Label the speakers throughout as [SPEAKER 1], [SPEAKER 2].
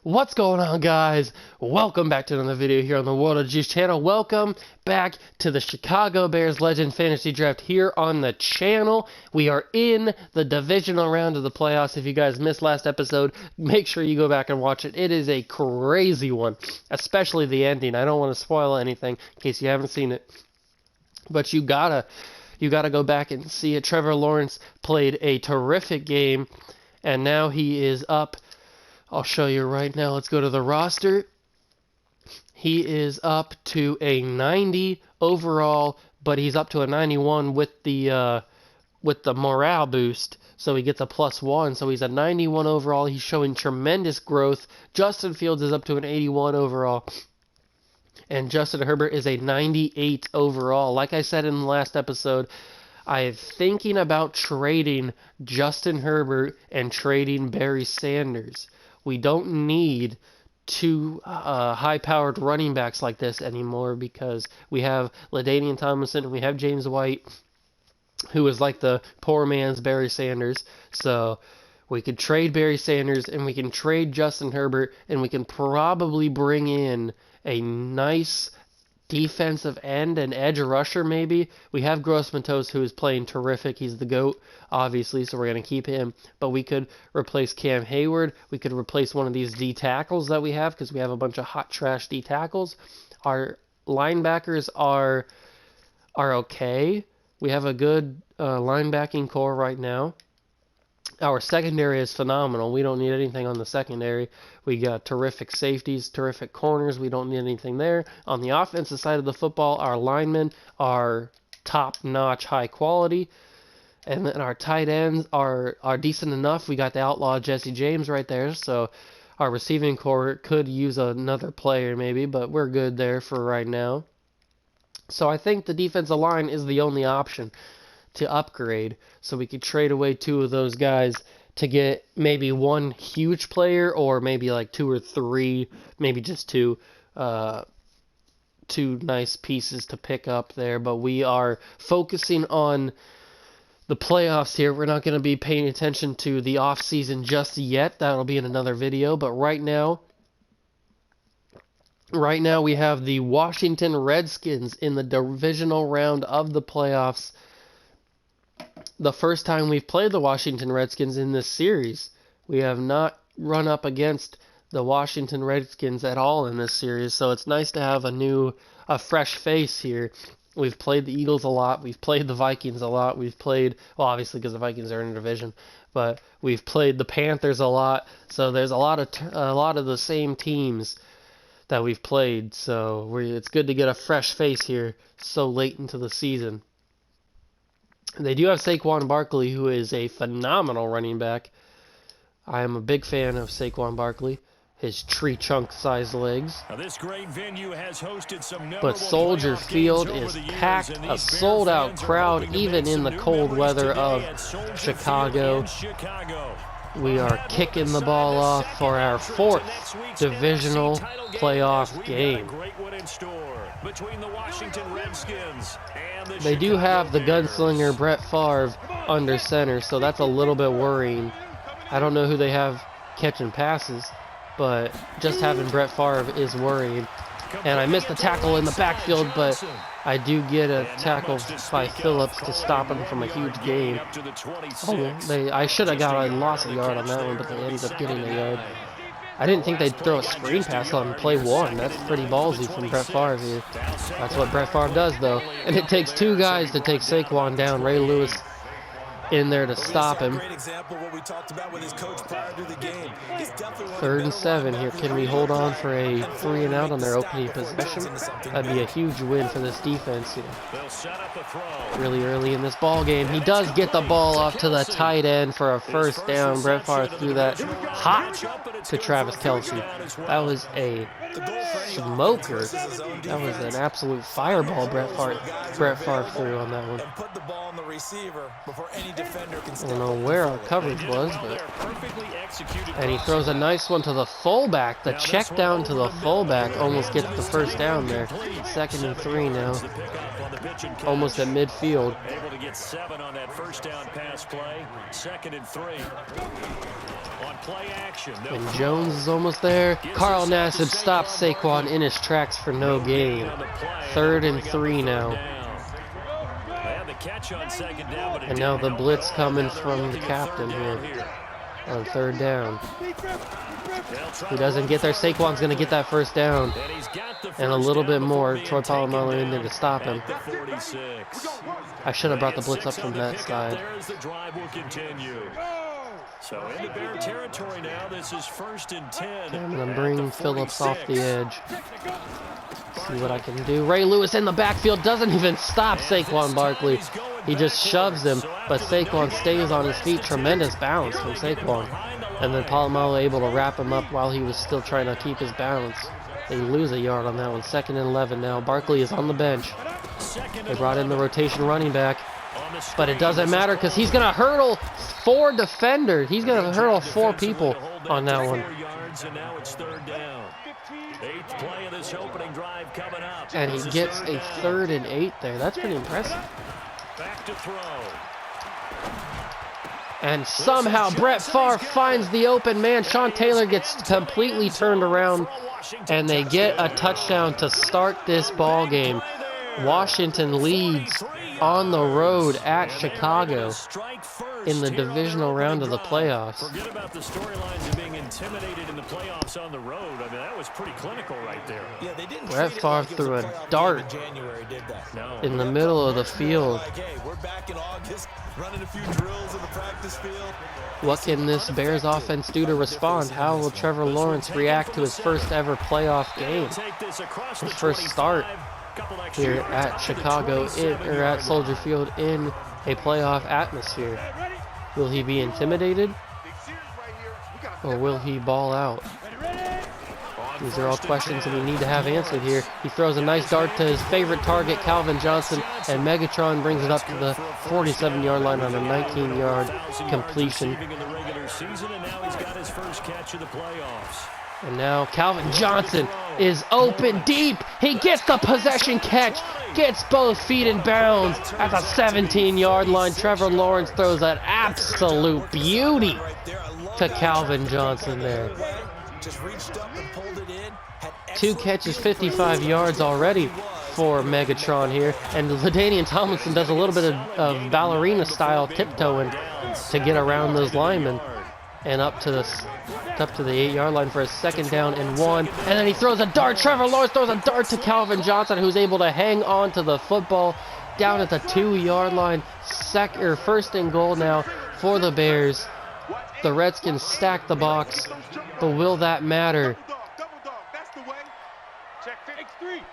[SPEAKER 1] What's going on, guys? Welcome back to another video here on the World of Juice channel. Welcome back to the Chicago Bears Legend Fantasy Draft here on the channel. We are in the divisional round of the playoffs. If you guys missed last episode, make sure you go back and watch it. It is a crazy one, especially the ending. I don't want to spoil anything in case you haven't seen it, but you gotta go back and see it. Trevor Lawrence played a terrific game, and now he is up. I'll show you right now. Let's go to the roster. He is up to a 90 overall, but he's up to a 91 with the morale boost, so he gets a +1. So he's a 91 overall. He's showing tremendous growth. Justin Fields is up to an 81 overall, and Justin Herbert is a 98 overall. Like I said in the last episode, I'm thinking about trading Justin Herbert and trading Barry Sanders. We don't need two high-powered running backs like this anymore because we have LaDainian Tomlinson and we have James White, who is like the poor man's Barry Sanders. So we could trade Barry Sanders and we can trade Justin Herbert, and we can probably bring in a nice defensive end and edge rusher maybe. We have Gross-Matos, who is playing terrific. He's the GOAT, obviously, so we're going to keep him. But we could replace Cam Hayward. We could replace one of these D tackles that we have because we have a bunch of hot trash D tackles. Our linebackers are okay. We have a good linebacking core right now. Our secondary is phenomenal. We don't need anything on the secondary. We got terrific safeties, terrific corners. We don't need anything there. On the offensive side of the football, our linemen are top-notch, high quality. And then our tight ends are decent enough. We got the outlaw Jesse James right there. So our receiving core could use another player maybe, but we're good there for right now. So I think the defensive line is the only option to upgrade, so we could trade away two of those guys to get maybe one huge player, or maybe like two or three, maybe just two nice pieces to pick up there. But we are focusing on the playoffs here. We're not going to be paying attention to the off season just yet. That'll be in another video. But right now we have the Washington Redskins in the divisional round of the playoffs. The first time we've played the Washington Redskins in this series. We have not run up against the Washington Redskins at all in this series, so it's nice to have a fresh face here. We've played the Eagles a lot. We've played the Vikings a lot. We've played, well, obviously because the Vikings are in a division, but we've played the Panthers a lot. So there's a lot of the same teams that we've played. So it's good to get a fresh face here so late into the season. They do have Saquon Barkley, who is a phenomenal running back. I am a big fan of Saquon Barkley. His tree chunk-sized legs.
[SPEAKER 2] Now, this great venue has hosted some
[SPEAKER 1] but Soldier Field is packed, a sold-out crowd, even in the cold weather of Chicago. We are kicking the ball off for our fourth divisional playoff game. They do have the gunslinger Brett Favre under center, so that's a little bit worrying. I don't know who they have catching passes, but just having Brett Favre is worrying. And I missed a tackle in the backfield, but I do get a tackle by Phillips to stop him from a huge gain. I should have got a loss of yard on that one, but they ended up getting a yard. I didn't think they'd throw a screen pass on play one. That's pretty ballsy from Brett Favre here. That's what Brett Favre does, though. And it takes two guys to take Saquon down. Ray Lewis in there to stop him. 3rd and 7 here. Can we hold on for a 3 and out on their opening possession? That'd be a huge win for this defense here. Really early in this ball game. He does get the ball off to the tight end for a first down. Brett Favre threw that hot to Travis Kelce. That was a smoker. That was an absolute fireball Brett Favre threw on that one.
[SPEAKER 3] receiver before any defender can step
[SPEAKER 1] I don't know where our coverage was, but... And he throws a nice one to the fullback. The check down to the fullback almost gets the first down there. 2nd and 3 now. Almost at midfield.
[SPEAKER 2] Able to get 7 on that first down pass play. 2nd and 3. On play action.
[SPEAKER 1] And Jones is almost there. Carl Nassib stops Saquon in his tracks for no gain. 3rd and 3 now. And now the blitz coming from the captain here on 3rd down. He doesn't get there. Saquon's going to get that first down. And a little bit more. Troy Polamalu in there to stop him. I should have brought the blitz up from that side.
[SPEAKER 2] So into Bear territory now. This is 1st and 10.
[SPEAKER 1] I'm going to bring Phillips off the edge. See what I can do. Ray Lewis in the backfield doesn't even stop Saquon Barkley. He just shoves him, but Saquon stays on his feet. Tremendous bounce from Saquon. And then Polamalu able to wrap him up while he was still trying to keep his balance. They lose a yard on that one. 2nd and 11 now. Barkley is on the bench. They brought in the rotation running back. But it doesn't matter because he's going to hurdle 4 defenders. He's going to hurdle 4 people on that one. And he gets a 3rd and 8 there. That's pretty impressive. And somehow Brett Favre finds the open man. Sean Taylor gets completely turned around. And they get a touchdown to start this ball game. Washington leads on the road at Chicago in the divisional round of the playoffs.
[SPEAKER 2] Forget about the storylines of being intimidated in the playoffs on the road. I mean, that was pretty clinical right there.
[SPEAKER 3] Yeah, they didn't.
[SPEAKER 1] Brett Favre threw a dart in the middle of the field.
[SPEAKER 3] We're back in August, running a few drills in the practice field.
[SPEAKER 1] What can this Bears offense do to respond? How will Trevor Lawrence react to his first ever playoff game? His first start here at Chicago, or at Soldier Field in a playoff atmosphere. Will he be intimidated? Or will he ball out? These are all questions that we need to have answered here. He throws a nice dart to his favorite target, Calvin Johnson, and Megatron brings it up to the 47-yard line on a 19-yard completion. And now Calvin Johnson is open deep. He gets the possession catch, gets both feet in bounds at the 17-yard line. Trevor Lawrence throws an absolute beauty to Calvin Johnson there. 2 catches, 55 yards already for Megatron here. And LaDainian Tomlinson does a little bit of ballerina-style tiptoeing to get around those linemen and up to the 8-yard line for a 2nd down and 1. And then he throws a dart. Trevor Lawrence throws a dart to Calvin Johnson, who's able to hang on to the football down at the 2-yard line. 1st and goal now for the Bears. The Redskins stack the box, but will that matter?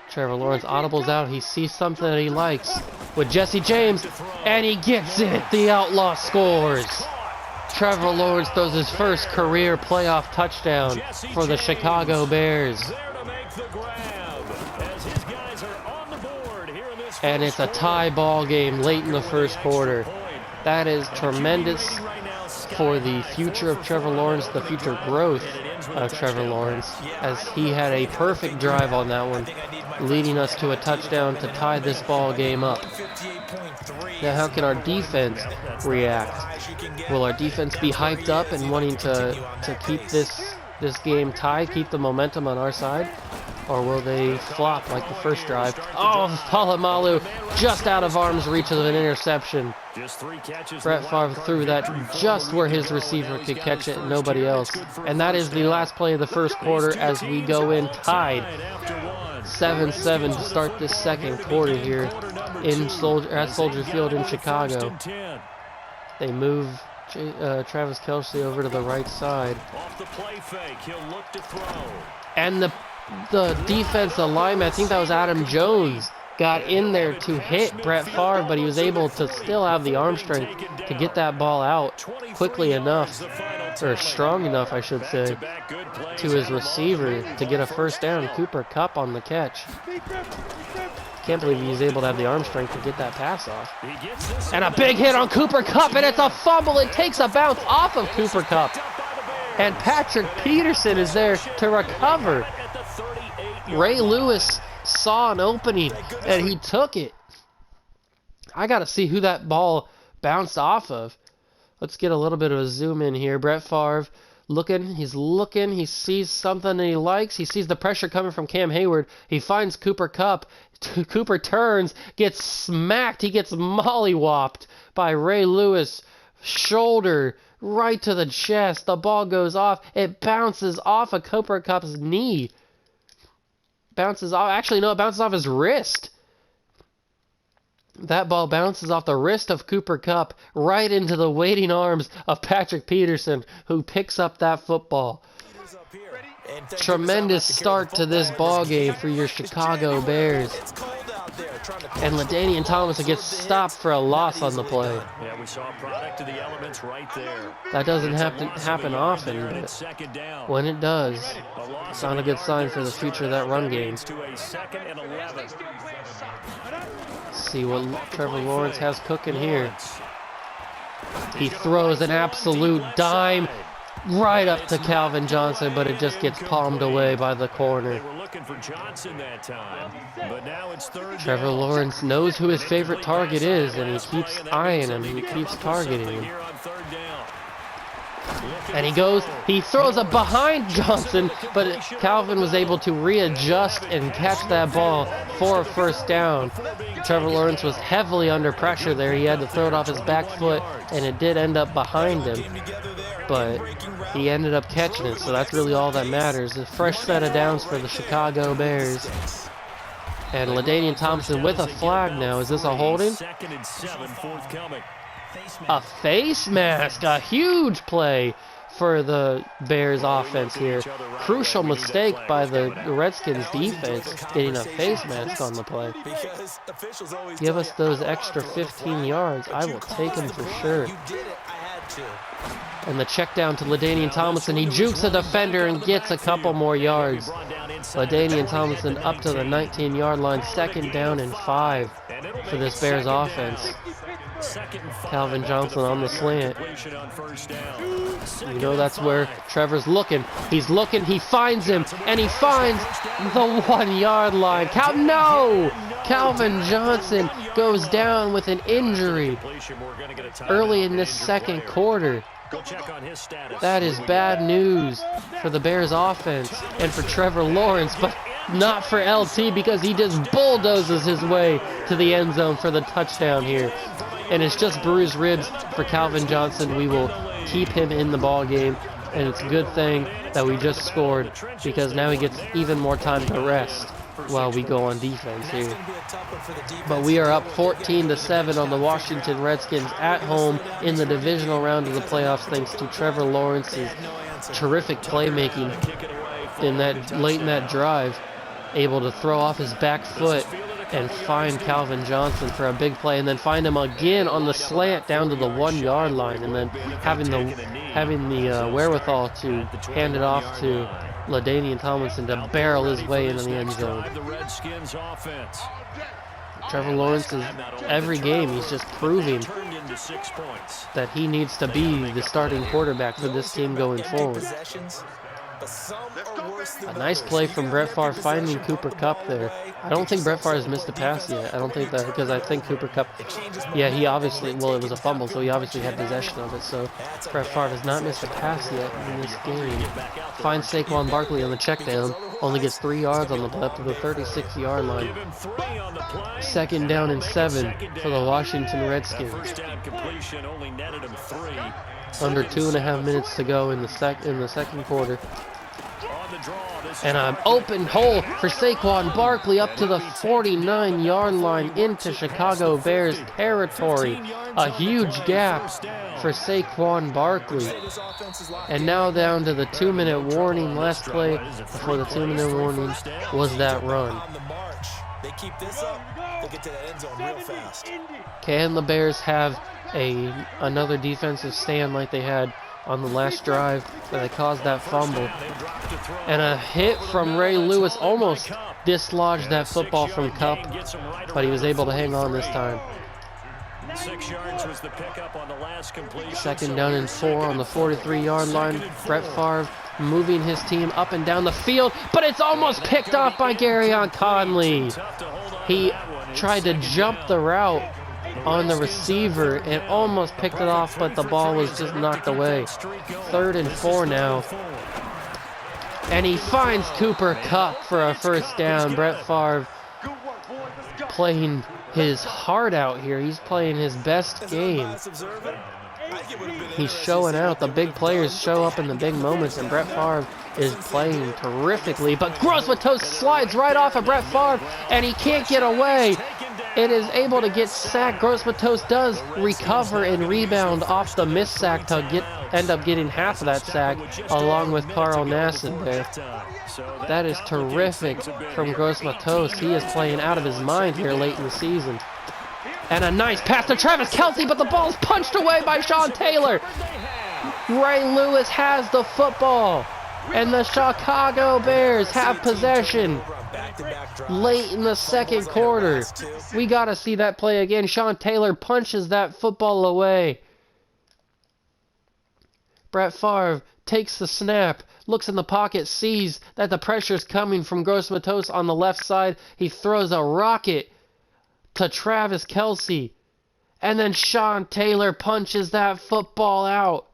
[SPEAKER 1] Trevor Lawrence audibles out. He sees something that he likes with Jesse James, and he gets it. The Outlaw scores. Trevor Lawrence throws his first career playoff touchdown for the Chicago Bears. And it's a tie ball game late in the first quarter. That is tremendous for the future of Trevor Lawrence, the future growth of Trevor Lawrence, as he had a perfect drive on that one, leading us to a touchdown to tie this ball game up. Now, how can our defense react? Will our defense be hyped up and wanting to keep this game tied, keep the momentum on our side? Or will they flop like the first drive? Oh, Polamalu just out of arm's reach of an interception. Brett Favre threw that just where his receiver could catch it and nobody else. And that is the last play of the first quarter as we go in tied 7-7 to start this second quarter here at Soldier Field in Chicago. They move Travis Kelce over to the right side. And the defensive lineman, I think that was Adam Jones, got in there to hit Brett Favre, but he was able to still have the arm strength to get that ball out quickly enough, or strong enough, I should say, to his receiver to get a first down. Cooper Kupp on the catch. Can't believe he's able to have the arm strength to get that pass off. And a big hit on Cooper Kupp, and it's a fumble. It takes a bounce off of Cooper Kupp. And Patrick Peterson is there to recover. Ray Lewis saw an opening, and he took it. I got to see who that ball bounced off of. Let's get a little bit of a zoom in here. Brett Favre looking, he sees something that he likes. He sees the pressure coming from Cam Hayward. He finds Cooper Kupp. Cooper turns, gets smacked. He gets mollywopped by Ray Lewis. Shoulder right to the chest. The ball goes off. It bounces off of Cooper Kupp's knee. Bounces off. Actually, no, it bounces off his wrist. That ball bounces off the wrist of Cooper Kupp right into the waiting arms of Patrick Peterson, who picks up that football. Tremendous start to this ball game for your Chicago Bears. And LaDainian Tomlinson gets stopped for a loss on the play.
[SPEAKER 2] Yeah, we saw a product of the elements right there.
[SPEAKER 1] That doesn't happen often, but when it does, it's not a good sign for the future of that run game. See what Trevor Lawrence has cooking here. He throws an absolute dime right up to Calvin Johnson, but it just gets palmed away by the corner. Trevor Lawrence knows who his favorite target is, and he keeps eyeing him. He keeps targeting him. And he throws it behind Johnson, but Calvin was able to readjust and catch that ball for a first down. Trevor Lawrence was heavily under pressure there. He had to throw it off his back foot, and it did end up behind him. But he ended up catching it, so that's really all that matters. A fresh set of downs for the Chicago Bears. And LaDainian Tomlinson with a flag now. Is this a holding? A face mask, a huge play for the Bears offense here. Crucial mistake by the Redskins defense, getting a face mask on the play. Give us those extra 15 yards. I will take them for sure. And the check down to LaDainian Tomlinson. He jukes a defender and gets a couple more yards. LaDainian Tomlinson up to the 19-yard line. 2nd down and 5 for this Bears offense. Calvin Johnson on the slant. You know that's where Trevor's looking. He's looking, he finds him, and he finds the 1-yard line. No! Calvin Johnson goes down with an injury early in this second quarter. That is bad news for the Bears offense and for Trevor Lawrence, but not for LT, because he just bulldozes his way to the end zone for the touchdown here. And it's just bruised ribs for Calvin Johnson. We will keep him in the ball game, and it's a good thing that we just scored, because now he gets even more time to rest while we go on defense here. But we are up 14-7 on the Washington Redskins at home in the divisional round of the playoffs, thanks to Trevor Lawrence's terrific playmaking late in that drive, able to throw off his back foot and find Calvin Johnson for a big play, and then find him again on the slant down to the 1-yard line, and then having the wherewithal to hand it off to LaDainian Tomlinson to barrel his way into the end zone. Trevor Lawrence is every game he's just proving that he needs to be the starting quarterback for this team going forward. A nice play from Brett Favre finding Cooper Kupp there. I don't think Brett Favre has missed a pass yet. I don't think that, because I think Cooper Kupp, yeah, he obviously, well, it was a fumble, so he obviously had possession of it. So Brett Favre has not missed a pass yet in this game. Finds Saquon Barkley on the check down. Only gets 3 yards on the play up to the 36-yard line. 2nd down and 7 for the Washington Redskins. Under 2.5 minutes to go in the second quarter. And an open hole for Saquon Barkley up to the 49-yard line into Chicago Bears territory. A huge gap for Saquon Barkley. And now down to the 2-minute warning. Last play before the 2-minute warning was that run.
[SPEAKER 3] They keep this up, they'll get to that end zone real fast.
[SPEAKER 1] Can the Bears have another defensive stand like they had on the last drive that they caused that fumble? And a hit from Ray Lewis almost dislodged that football from Cup, but he was able to hang on this time.
[SPEAKER 2] 6 yards was the pickup on the last completion.
[SPEAKER 1] 2nd down and 4 on the 43-yard line. Brett Favre moving his team up and down the field, but it's almost picked off by Garyon Conley. He tried to jump the route on the receiver and almost picked it off, but the ball was just knocked away. 3rd and 4 now. And he finds Cooper Kupp for a 1st down. Brett Favre playing his heart out here. He's playing his best game. He's showing out. The big players show up in the big moments, and Brett Favre is playing terrifically. But Gross-Matos slides right off of Brett Favre, and he can't get away. It is able to get sacked. Gross-Matos does recover and rebound off the miss sack to end up getting half of that sack, along with Carl Nassib there. That is terrific from Gross-Matos. He is playing out of his mind here late in the season. And a nice pass to Travis Kelce, but the ball's punched away by Sean Taylor. Ray Lewis has the football, and the Chicago Bears have possession late in the 2nd quarter. We got to see that play again. Sean Taylor punches that football away. Brett Favre takes the snap, looks in the pocket, sees that the pressure's coming from Gross-Matos on the left side. He throws a rocket to Travis Kelce, and then Sean Taylor punches that football out.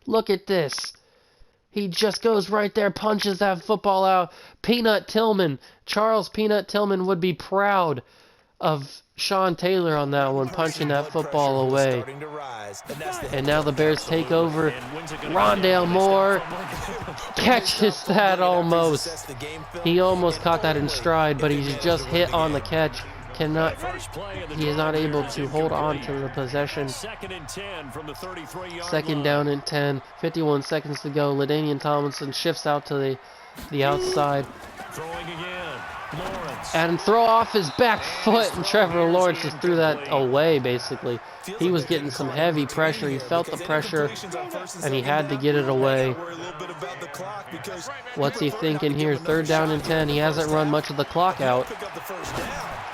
[SPEAKER 1] Look at this. He just goes right there, punches that football out. Peanut Tillman, Charles Peanut Tillman would be proud of Sean Taylor on that one, punching that football away. And now the Bears take over. Rondale Moore catches that almost. He almost caught that in stride, but he's just hit on the catch. He is not able to hold on to the possession. 2nd down and 10. 51 seconds to go. LaDainian Tomlinson shifts out to the outside. And throw off his back foot, and Trevor Lawrence just threw that away, basically. He was getting some heavy pressure. He felt the pressure, and he had to get it away. What's he thinking here? 3rd down and 10. He hasn't run much of the clock out.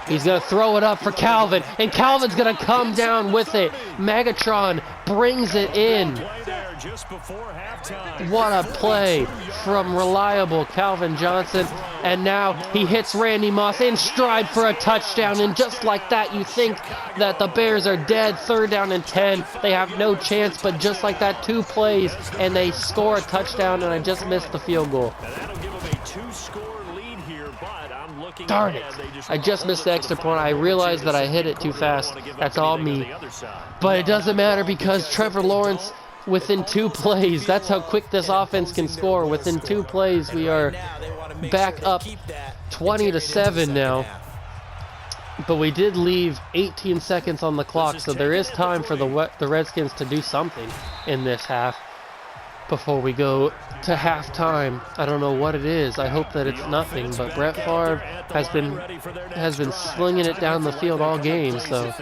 [SPEAKER 1] He's going to throw it up for Calvin, and Calvin's going to come down with it. Megatron brings it in. What a play from reliable Calvin Johnson. And now he hits Randy Moss in stride for a touchdown. And just like that, you think that the Bears are dead. 3rd down and 10. They have no chance, but just like that, 2 plays, and they score a touchdown, and I just missed the field goal. Darn it. I just missed the extra point. I realized that I hit it too fast. That's all me. But it doesn't matter because Trevor Lawrence, within 2 plays, that's how quick this offense can score. Within 2 plays, we are back up 20-7 now. But we did leave 18 seconds on the clock, so there is time for the Redskins to do something in this half before we go to halftime. I don't know what it is. I hope that it's nothing, but Brett Favre has been slinging it down the field all game, so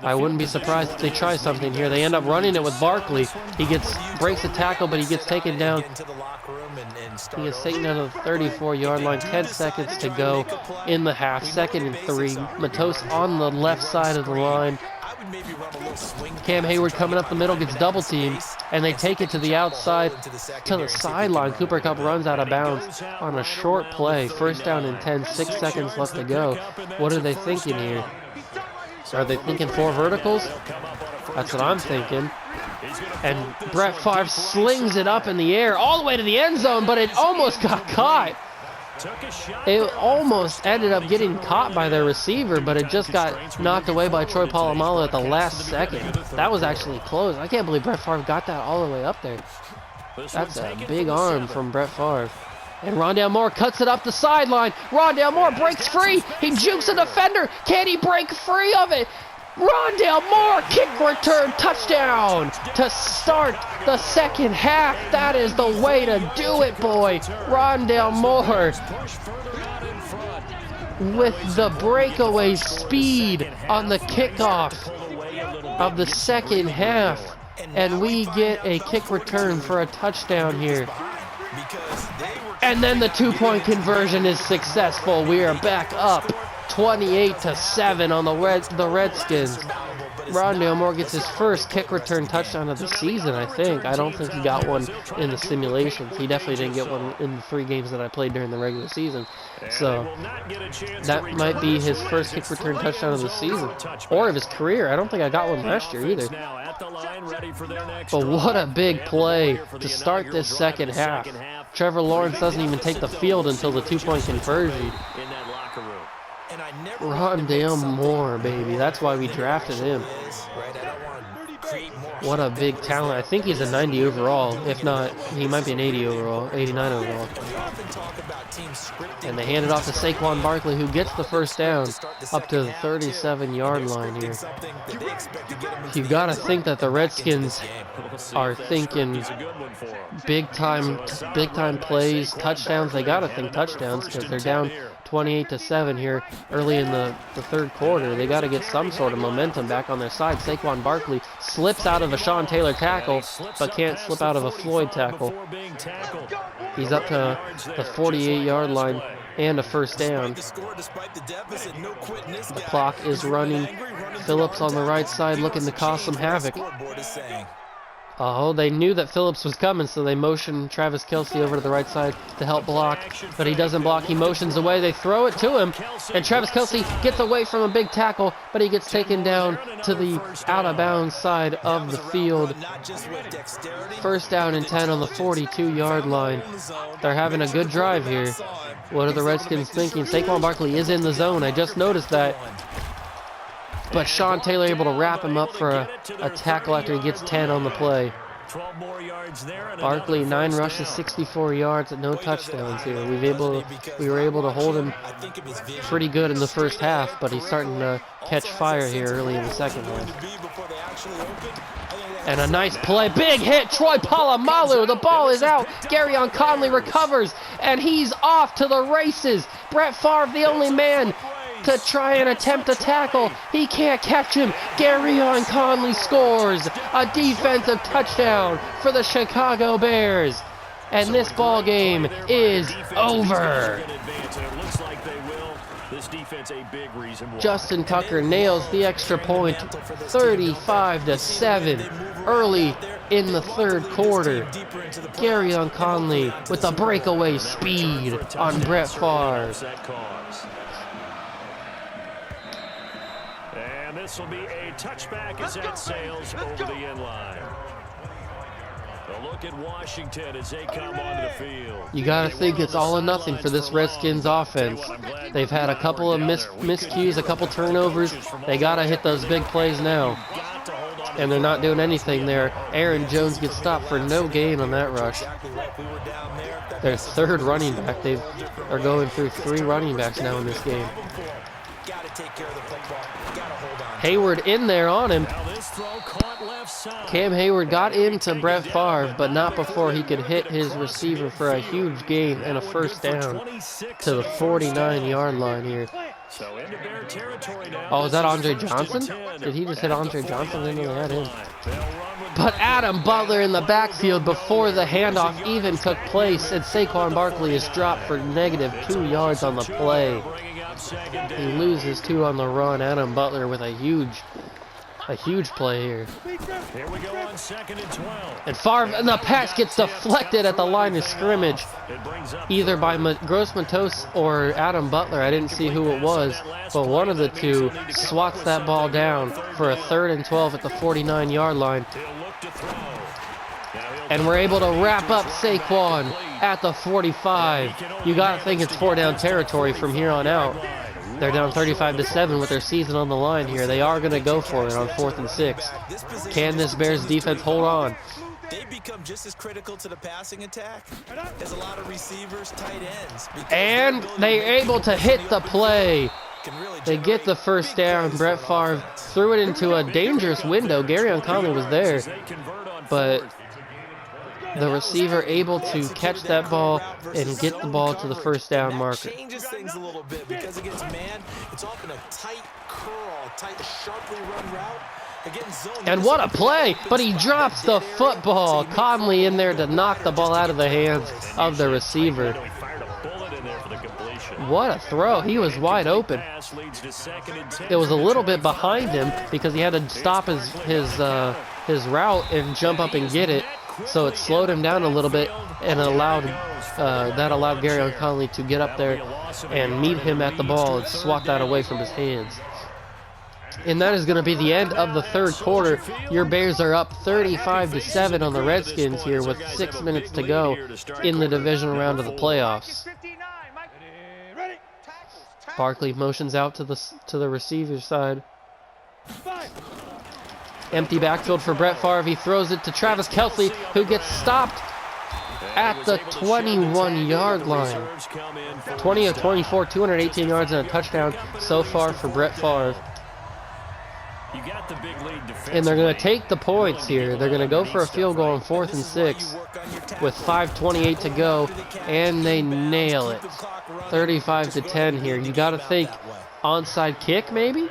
[SPEAKER 1] I wouldn't be surprised if they try something here. They end up running it with Barkley. He breaks a tackle, but he gets taken down. He is taken down to the 34-yard line. 10 seconds to go in the half. 2nd and 3. Matos on the left side of the line. Cam Hayward coming up the middle, gets double teamed, and they take it to the outside, to the sideline. Cooper Kupp runs out of bounds on a short play. 1st down and 10, 6 seconds left to go. What are they thinking here? Are they thinking 4 verticals? That's what I'm thinking. And Brett Favre slings it up in the air all the way to the end zone, but it almost got caught. It almost ended up getting caught by their receiver, but it just got knocked away by Troy Polamalu at the last second. That was actually close. I can't believe Brett Favre got that all the way up there. That's a big arm from Brett Favre. And Rondale Moore cuts it up the sideline. Rondale Moore breaks free. He jukes a defender. Can he break free of it? Rondale Moore, kick return, touchdown to start the 2nd half. That is the way to do it, boy. Rondale Moore with the breakaway speed on the kickoff of the 2nd half. And we get a kick return for a touchdown here. And then the two-point conversion is successful. We are back up 28-7 on the Redskins. Rondale Moore gets his first kick return touchdown of the season, I think. I don't think he got one in the simulations. He definitely didn't get one in the 3 games that I played during the regular season. So that might be his first kick return touchdown of the season, or of his career. I don't think I got one last year either. But what a big play to start this second half. Trevor Lawrence doesn't even take the field until the two-point conversion. Rondale Moore, baby. That's why we drafted him. What a big talent. I think he's a 90 overall. If not, he might be an 80 overall, 89 overall. And they hand it off to Saquon Barkley, who gets the first down up to the 37-yard line here. You got to think that the Redskins are thinking big time plays, touchdowns. They got to think touchdowns because they're down 28-7 here early in the third quarter. They got to get some sort of momentum back on their side. Saquon Barkley slips out of a Sean Taylor tackle, but can't slip out of a Floyd tackle. He's up to the 48-yard line and a first down. The clock is running. Phillips on the right side looking to cause some havoc. Oh, they knew that Phillips was coming, so they motioned Travis Kelce over to the right side to help block, but he doesn't block. He motions away. They throw it to him, and Travis Kelce gets away from a big tackle, but he gets taken down to the out-of-bounds side of the field. First down and 10 on the 42-yard line. They're having a good drive here. What are the Redskins thinking? Saquon Barkley is in the zone. I just noticed that. But Sean Taylor able to wrap him up for a tackle after he gets 10 on the play. Barkley, 9 rushes, 64 yards, and no touchdowns here. We were able to hold him pretty good in the first half, but he's starting to catch fire here early in the second half. And a nice play. Big hit. Troy Polamalu. The ball is out. Garyon Conley recovers, and he's off to the races. Brett Favre, the only man to try and attempt a tackle. He can't catch him. Garyon Conley scores a defensive touchdown for the Chicago Bears. And this ball game is over. Justin Tucker nails the extra point, 35-7 early in the third quarter. Garyon Conley with the breakaway speed on Brett Favre.
[SPEAKER 2] And this will be a touchback as that sails over the end line. A look at Washington as they come onto the field.
[SPEAKER 1] You got to think it's all or nothing for this Redskins offense. They've had a couple of miscues, a couple turnovers. They got to hit those big plays now. And they're not doing anything there. Aaron Jones gets stopped for no gain on that rush. Their third running back. They are going through 3 running backs now in this game. Hayward in there on him. Cam Hayward got into Brett Favre, but not before he could hit his receiver for a huge gain and a first down to the 49-yard line here. Oh, is that Andre Johnson? Did he just hit Andre Johnson? I didn't know they had him. But Adam Butler in the backfield before the handoff even took place, and Saquon Barkley is dropped for -2 yards on the play. He loses 2 on the run. Adam Butler with a huge play here.
[SPEAKER 2] Here we go on 2nd and 12.
[SPEAKER 1] And Favre, and the pass gets deflected at the line of scrimmage, either by Gross Matos or Adam Butler. I didn't see who it was, but one of the two swats that ball down for a 3rd and 12 at the 49-yard line. And we're able to wrap up Saquon at the 45. You got to think it's 4-down territory from here on out. They're down 35-7 with their season on the line here. They are going to go for it on 4th and 6. Can this Bears defense hold on?
[SPEAKER 3] They become just as critical to the passing attack as a lot of receivers, tight ends.
[SPEAKER 1] And they're able to hit the play. They get the first down. Brett Favre threw it into a dangerous window. Garyon Conley was there, but the receiver able to catch that ball and get the ball to the first down marker.
[SPEAKER 3] Changes things a little bit because against man, it's often a tight curl, tight, sharply run route.
[SPEAKER 1] And what a play! But he drops the football. Conley in there to knock the ball out of the hands of the receiver. What a throw. He was wide open. It was a little bit behind him because he had to stop his route and jump up and get it. So it slowed him down a little bit and allowed Gary Conley to get up there and meet him at the ball and swat that away from his hands. And that is going to be the end of the third quarter. Your Bears are up 35-7 on the Redskins here with 6 minutes to go in the divisional round of the playoffs. Barkley motions out to the receiver side. Empty backfield for Brett Favre. He throws it to Travis Kelce, who gets stopped at the 21-yard line. 20 of 24, 218 yards and a touchdown so far for Brett Favre. And they're going to take the points here. They're going to go for a field goal on 4th and 6 with 5:28 to go, and they nail it. 35-10 here. You got to think onside kick, maybe?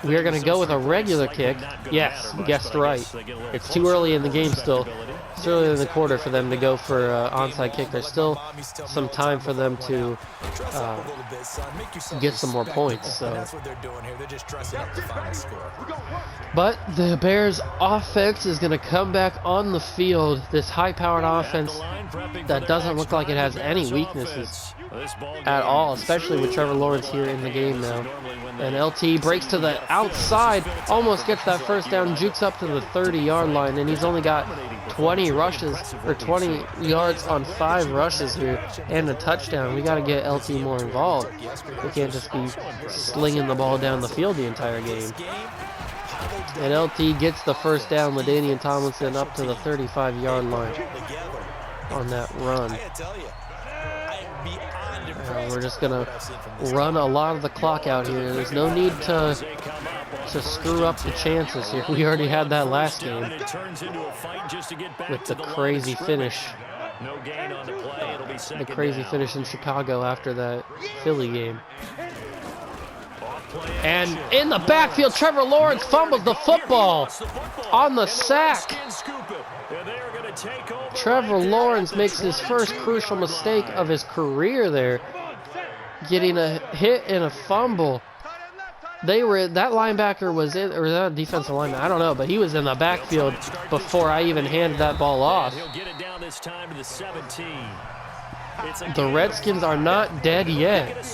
[SPEAKER 1] We are going to go with a regular kick. Yes, you guessed right. It's too early in the game still. It's early in the quarter for them to go for an onside kick. There's still some time for them to get some more points. So. But the Bears' offense is going to come back on the field. This high-powered offense that doesn't look like it has any weaknesses at all, especially with Trevor Lawrence here in the game now. And LT breaks to the outside, almost gets that first down, jukes up to the 30-yard line, and he's only got 20 rushes, or 20 yards on 5 rushes here, and a touchdown. We got to get LT more involved. We can't just be slinging the ball down the field the entire game. And LT gets the first down, LaDainian Tomlinson up to the 35-yard line on that run. We're just going to run a lot of the clock out here. There's no need to screw up the chances here. We already had that last game with the crazy finish. The crazy finish in Chicago after that Philly game. And in the backfield, Trevor Lawrence fumbles the football on the sack. Trevor Lawrence makes his first crucial mistake of his career there, getting a hit and a fumble. That linebacker was in, or that defensive lineman, I don't know, but he was in the backfield before I even handed that ball off. The Redskins are not dead yet.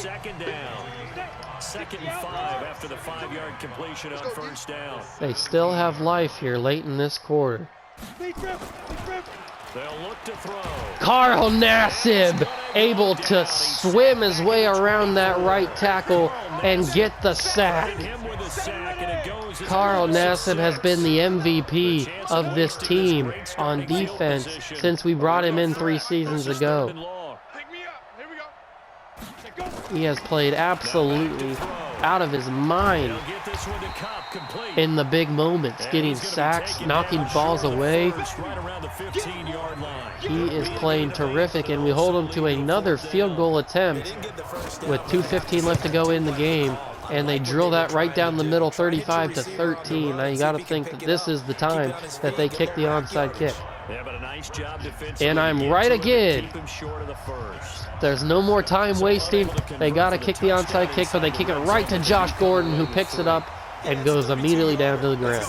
[SPEAKER 1] Second and 5 after the 5-yard completion on first down. They still have life here late in this quarter. They'll look to throw. Carl Nassib able to swim his way around that right tackle and get the sack. Carl Nassib has been the MVP of this team on defense since we brought him in 3 seasons ago. He has played absolutely out of his mind in the big moments, getting sacks, knocking balls away. He is playing terrific, and we hold him to another field goal attempt with 2:15 left to go in the game, and they drill that right down the middle, 35-13. Now you got to think that this is the time that they kick the onside kick. And I'm right again. There's no more time wasting. They got to kick the onside kick, but they kick it right to Josh Gordon, who picks it up and goes immediately down to the ground.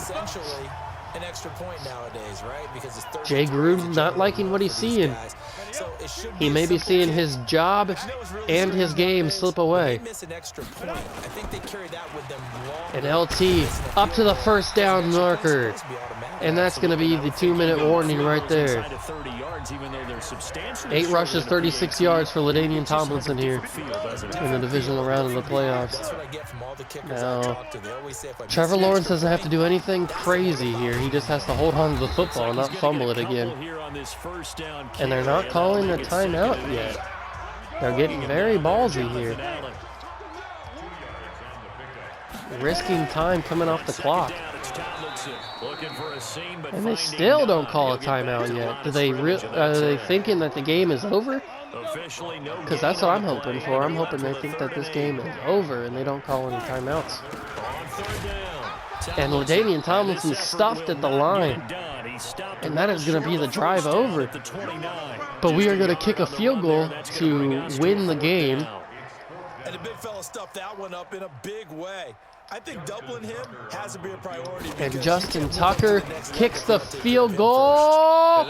[SPEAKER 1] Jay Gruden not liking what he's seeing. He may be seeing his job and his game slip away. And LT up to the first down marker. And that's going to be the 2-minute warning right there. 8 rushes, 36 yards for LaDainian Tomlinson here in the divisional round of the playoffs. Now, Trevor Lawrence doesn't have to do anything crazy here. He just has to hold on to the football and not fumble it again. And they're not calling a timeout yet. They're getting very ballsy here. Risking time coming off the clock. And they still don't call a timeout yet. Are they thinking that the game is over? Because that's what I'm hoping for. I'm hoping they think that this game is over and they don't call any timeouts. And LaDainian Tomlinson stuffed at the line. And that is going to be the drive over. But we are going to kick a field goal to win the game.
[SPEAKER 3] And the big fella stuffed that one up in a big way. I think doubling him has to be a priority.
[SPEAKER 1] And Justin Tucker kicks the field goal.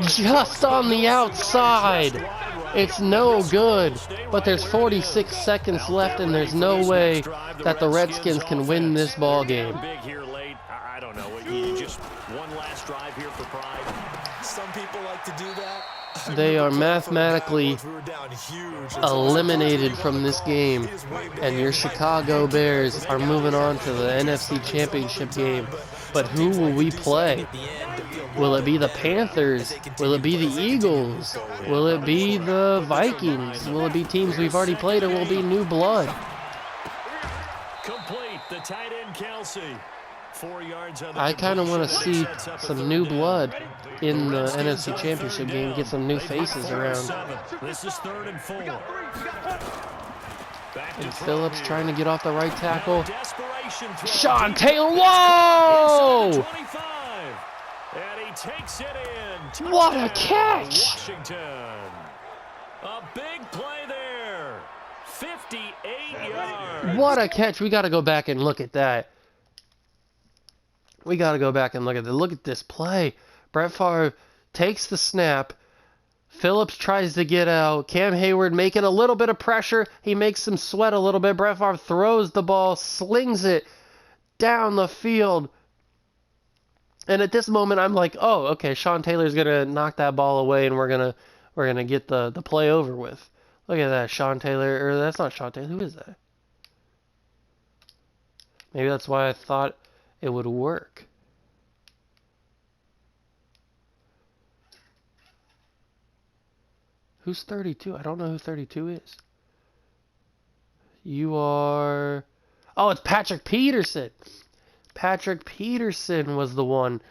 [SPEAKER 1] Just on the outside. It's no good. But there's 46 seconds left, and there's no way that the Redskins can win this ball game.
[SPEAKER 2] I don't know. Just one last drive here for pride.
[SPEAKER 3] Some people like to do that.
[SPEAKER 1] They are mathematically eliminated from this game, and your Chicago Bears are moving on to the NFC Championship game. But who will we play? Will it be the Panthers? Will it be the Eagles? Will it be the Vikings? Will it be teams we've already played, or will it be new blood?
[SPEAKER 2] Complete the tight end Kelsey. 4 yards on the
[SPEAKER 1] I kind of want to see some new blood in the NFC Championship game, get some new faces around.
[SPEAKER 2] This is 3rd and 4.
[SPEAKER 1] And Phillips trying to get off the right tackle. Sean Taylor, whoa!
[SPEAKER 2] And he takes it in.
[SPEAKER 1] What a catch!
[SPEAKER 2] Washington. A big play there. 58 yards.
[SPEAKER 1] What a catch. We got to go back and look at that. We got to go back and look at that. Look at this play. Brett Favre takes the snap. Phillips tries to get out. Cam Hayward making a little bit of pressure. He makes him sweat a little bit. Brett Favre throws the ball, slings it down the field. And at this moment, I'm like, oh, okay, Sean Taylor's gonna knock that ball away, and we're gonna get the play over with. Look at that, Sean Taylor. Or that's not Sean Taylor. Who is that? Maybe that's why I thought it would work. Who's 32? I don't know who 32 is. You are... Oh, it's Patrick Peterson. Patrick Peterson was the one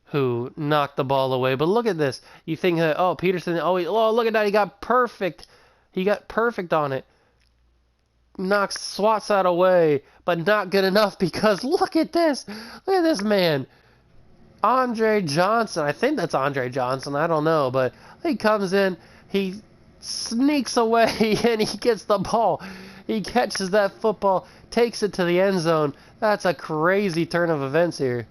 [SPEAKER 1] who knocked the ball away. But look at this. You think that, oh, Peterson, oh, look at that. He got perfect. He got perfect on it. Swats that away, but not good enough, because look at this. Look at this man. Andre Johnson. I think that's Andre Johnson. I don't know, but he comes in. He sneaks away, and he gets the ball. He catches that football, takes it to the end zone. That's a crazy turn of events here.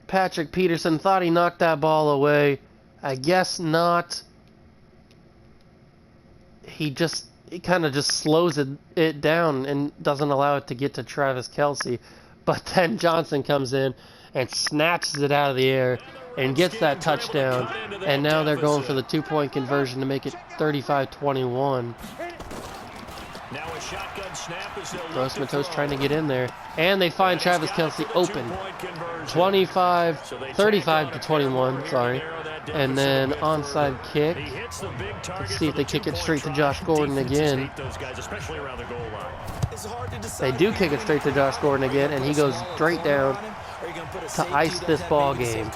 [SPEAKER 1] Patrick Peterson thought he knocked that ball away. I guess not. He kind of just slows it down and doesn't allow it to get to Travis Kelce. But then Johnson comes in and snatches it out of the air and gets that touchdown. And now they're going for the 2-point conversion to make it 35-21.
[SPEAKER 2] Now a shotgun snap as
[SPEAKER 1] Gross-Matos trying to get in there. And they find Travis Kelce open. 35-21, sorry. And then onside kick. Let's see if they kick it straight to Josh Gordon again. They do kick it straight to Josh Gordon again, and he goes straight down to ice this ball game.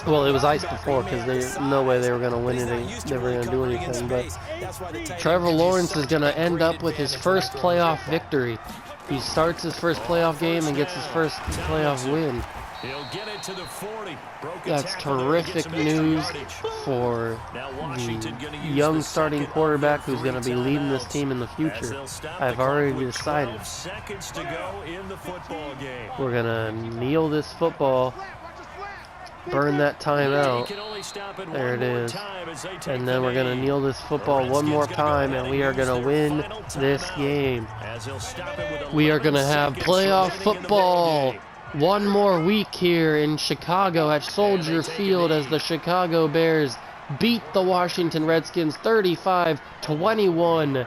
[SPEAKER 1] Well, it was iced before, because there's no way they were going to win it. They were going to do anything. But Trevor Lawrence is going to end up with his first playoff victory. He starts his first playoff game and gets his first playoff win. That's terrific news for the young starting quarterback who's going to be leading this team in the future. I've already decided. We're going to kneel this football, burn that timeout. There it is. And then we're going to kneel this football one more time, and we are going to win this game. We are going to have playoff football. One more week here in Chicago at Soldier Field as the Chicago Bears beat the Washington Redskins 35-21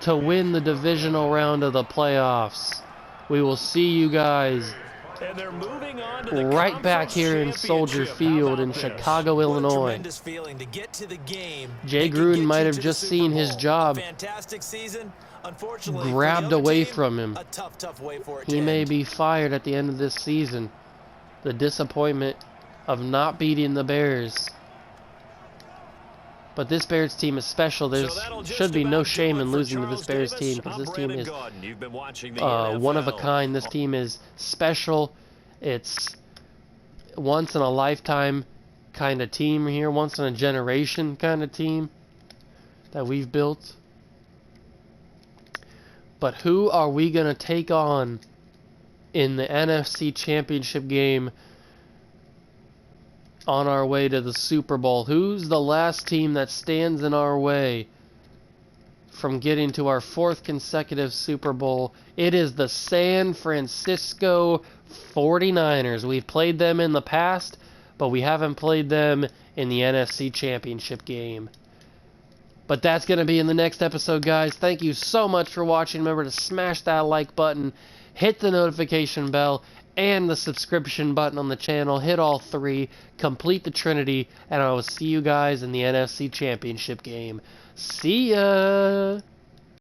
[SPEAKER 1] to win the divisional round of the playoffs. We will see you guys right back here in Soldier Field in Chicago, Illinois. Jay Gruden might have just seen his job grabbed away from him. He may be fired at the end of this season. The disappointment of not beating the Bears. But this Bears team is special. There should be no shame in losing to this Bears team, because this team is one of a kind. This team is special. It's once in a lifetime kind of team here, once in a generation kind of team that we've built. But who are we going to take on in the NFC Championship game on our way to the Super Bowl? Who's the last team that stands in our way from getting to our 4th consecutive Super Bowl? It is the San Francisco 49ers. We've played them in the past, but we haven't played them in the NFC Championship game. But that's going to be in the next episode, guys. Thank you so much for watching. Remember to smash that like button, hit the notification bell, and the subscription button on the channel. Hit all 3, complete the Trinity, and I will see you guys in the NFC Championship game. See ya!